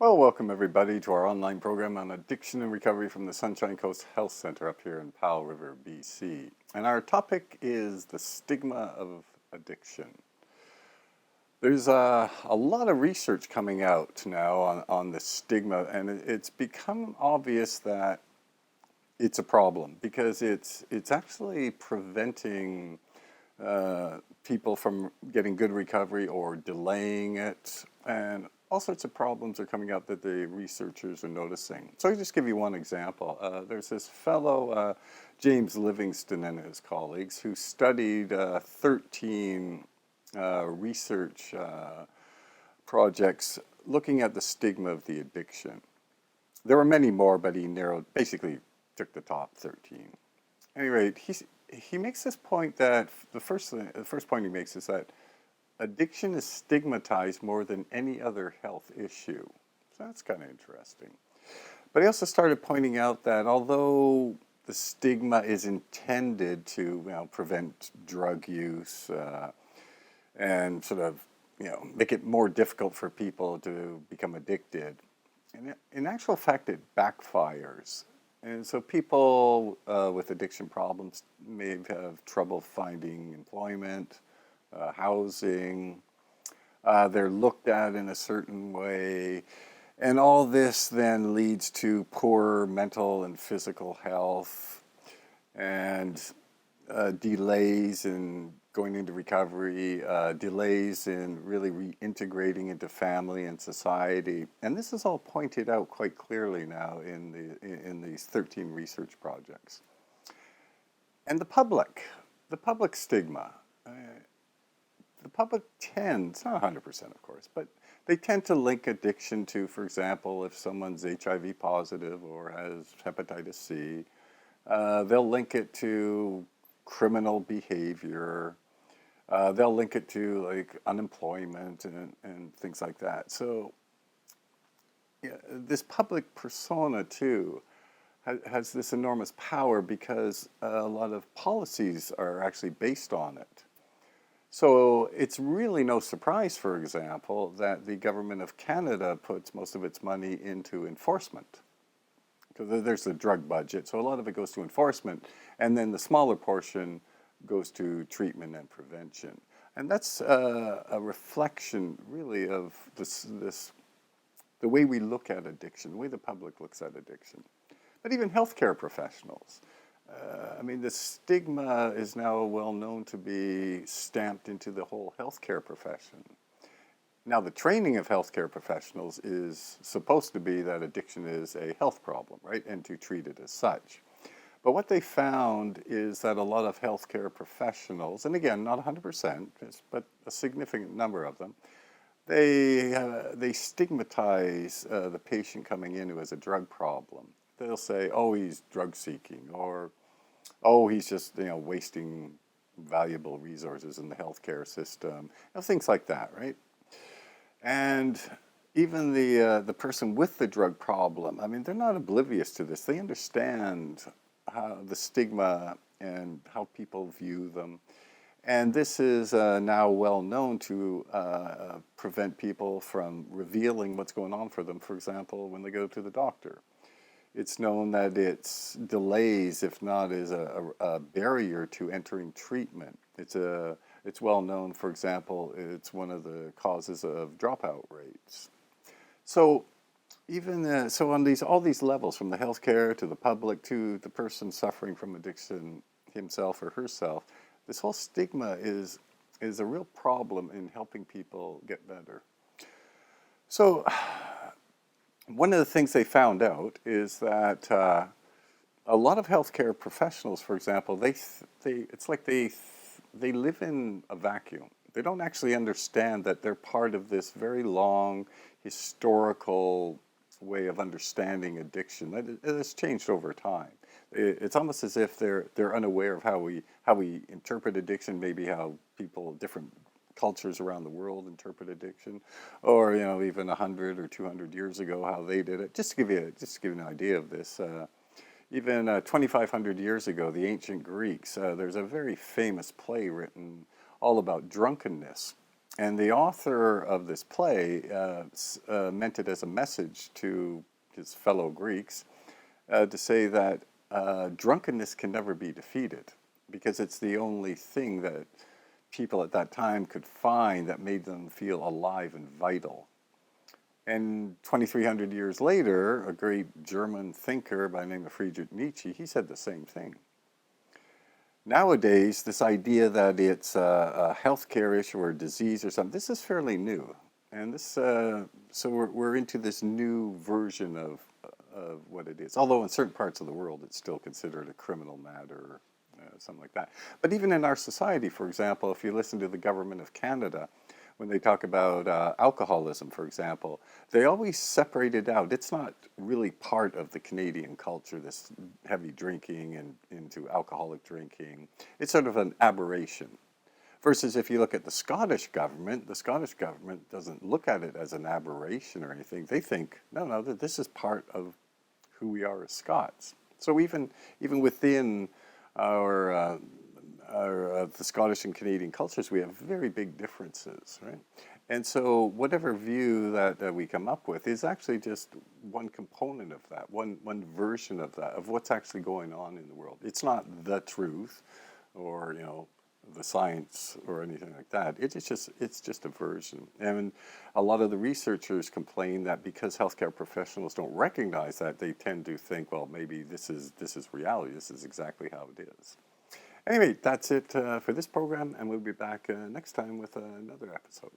Well, welcome everybody to our online program on addiction and recovery from the Sunshine Coast Health Center up here in Powell River, BC. And our topic is the stigma of addiction. There's a lot of research coming out now on the stigma, and it's become obvious that it's a problem because it's actually preventing people from getting good recovery or delaying it, and all sorts of problems are coming out that the researchers are noticing. So I'll just give you one example. There's this fellow, James Livingston and his colleagues, who studied 13 research projects looking at the stigma of the addiction. There were many more, but he basically took the top 13. At any rate, he makes this point that the first point he makes is that addiction is stigmatized more than any other health issue. So that's kind of interesting. But he also started pointing out that although the stigma is intended to prevent drug use and sort of make it more difficult for people to become addicted, in actual fact it backfires. And so people with addiction problems may have trouble finding employment, housing. They're looked at in a certain way. And all this then leads to poor mental and physical health and delays in going into recovery, delays in really reintegrating into family and society. And this is all pointed out quite clearly now in these 13 research projects. And the public stigma. The public tends, not 100% of course, but they tend to link addiction to, for example, if someone's HIV positive or has hepatitis C, they'll link it to criminal behavior. They'll link it to like unemployment and things like that. So this public persona too has this enormous power because a lot of policies are actually based on it. So it's really no surprise, for example, that the government of Canada puts most of its money into enforcement. Because there's the drug budget, so a lot of it goes to enforcement, and then the smaller portion goes to treatment and prevention. And that's a reflection, really, of the way we look at addiction, the way the public looks at addiction. But even healthcare professionals. The stigma is now well known to be stamped into the whole healthcare profession. Now, the training of healthcare professionals is supposed to be that addiction is a health problem, right, and to treat it as such. But what they found is that a lot of healthcare professionals, and again, not 100%, but a significant number of them, they stigmatize the patient coming in who has a drug problem. They'll say, oh, he's drug seeking, or oh, he's just wasting valuable resources in the healthcare system, things like that, right? And even the person with the drug problem, they're not oblivious to this. They understand how the stigma and how people view them. And this is now well known to prevent people from revealing what's going on for them, for example, when they go to the doctor. It's known that it's delays, if not is a barrier to entering treatment. It's well known, for example, it's one of the causes of dropout rates. So even so on all these levels, from the healthcare to the public to the person suffering from addiction himself or herself, this whole stigma is a real problem in helping people get better. So one of the things they found out is that a lot of healthcare professionals, for example, it's like they live in a vacuum. They don't actually understand that they're part of this very long historical way of understanding addiction that has changed over time. It's almost as if they're unaware of how we interpret addiction, maybe how different cultures around the world interpret addiction, or even 100 or 200 years ago how they did it. Just to give you an idea of this, even 2,500 years ago, the ancient Greeks, there's a very famous play written all about drunkenness, And the author of this play meant it as a message to his fellow Greeks to say that drunkenness can never be defeated because it's the only thing that people at that time could find that made them feel alive and vital. And 2,300 years later, a great German thinker by the name of Friedrich Nietzsche, he said the same thing. Nowadays, this idea that it's a healthcare issue or a disease or something, this is fairly new. And so we're into this new version of what it is. Although in certain parts of the world, it's still considered a criminal matter, something like that. But even in our society, for example, if you listen to the government of Canada, when they talk about alcoholism, for example, they always separate it out. It's not really part of the Canadian culture, this heavy drinking and into alcoholic drinking. It's sort of an aberration. Versus if you look at the Scottish government doesn't look at it as an aberration or anything. They think, no, that this is part of who we are as Scots. So even within our the Scottish and Canadian cultures, we have very big differences, right? And so whatever view that we come up with is actually just one component of that, one version of that, of what's actually going on in the world. It's not the truth or, the science or anything like that. It's just a version. And a lot of the researchers complain that because healthcare professionals don't recognize that, they tend to think, well, maybe this is reality. This is exactly how it is. Anyway, that's it for this program, and we'll be back next time with another episode.